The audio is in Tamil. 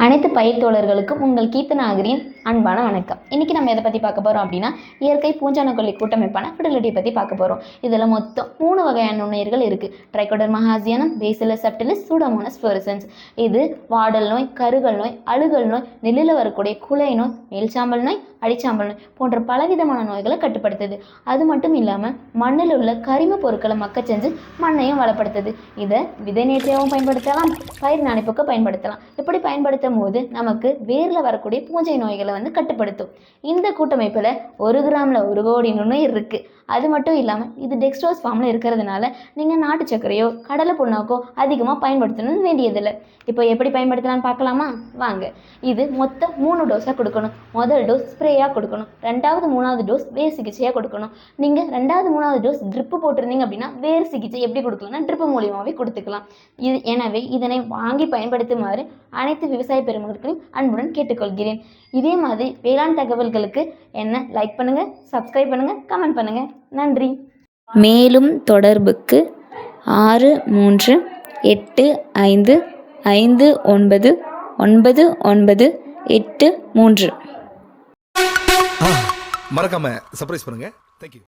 அனைத்து பயிர் தோழர்களுக்கும் உங்கள் கீர்த்தனாகிரியின் அன்பான வணக்கம். இன்றைக்கி நம்ம எதை பற்றி பார்க்க போகிறோம் அப்படின்னா, இயற்கை பூஞ்சானக்கொல்லி கூட்டமைப்பான ஃபிடலிட்டியை பற்றி பார்க்க போகிறோம். இதில் மொத்தம் 3 வகையான நுண்ணுயிர்கள் இருக்குது. Trichoderma harzianum, bacillus subtilis, pseudomonas fluorescens. இது வாடல் நோய், கருகல் நோய், அழுகல் நோய், நெல்லில் வரக்கூடிய குலை நோய், மேல்சாம்பல் நோய், அடிச்சாம்பல் நோய் போன்ற பலவிதமான நோய்களை கட்டுப்படுத்துது. அது மட்டும் இல்லாமல் மண்ணில் உள்ள கரிம பொருட்களை மக்க செஞ்சு மண்ணையும் வளப்படுத்துது. இதை விதை நேர்த்தியாகவும் பயன்படுத்தலாம், பயிர் நாணிப்புக்கு பயன்படுத்தலாம். இப்படி பயன்படுத்தும் போது நமக்கு வேரில் வரக்கூடிய பூஞ்சை நோய்களை கட்டுப்படுத்தும். இந்த கூட்டமைப்பில் 1 கிராமில் 1 கோடி நுண்ணுயிர் இருக்குது. அது மட்டும் இல்லாமல் இது டெக்ஸ்ட்ரோஸ் ஃபார்மில் இருக்கிறதுனால நீங்கள் நாட்டு சர்க்கரையோ கடலை புண்ணாக்கோ அதிகமாக பயன்படுத்தணும்னு வேண்டியதில்லை. இப்போ எப்படி பயன்படுத்தலாம்னு பார்க்கலாமா? வாங்க. இது மொத்தம் 3 டோஸாக கொடுக்கணும். முதல் டோஸ் ஸ்ப்ரேயாக கொடுக்கணும், 2வது 3வது டோஸ் வேர் சிகிச்சையாக கொடுக்கணும். நீங்கள் 2வது 3வது டோஸ் ட்ரிப்பு போட்டிருந்தீங்க அப்படின்னா வேர் சிகிச்சை எப்படி கொடுக்கலாம்னா ட்ரிப்பு மூலியமாகவே கொடுத்துக்கலாம். எனவே இதனை வாங்கி பயன்படுத்துமாறு அனைத்து விவசாய பெருமக்களுக்கும் அன்புடன் கேட்டுக்கொள்கிறேன். இதே மாதிரி வேளாண் தகவல்களுக்கு என்ன லைக் பண்ணுங்கள், சப்ஸ்கிரைப் பண்ணுங்கள், கமெண்ட் பண்ணுங்கள். நன்றி. மேலும் தொடர்புக்கு 6385599983. மறக்காம சர்ப்ரைஸ் பண்ணுங்க. தேங்க்யூ.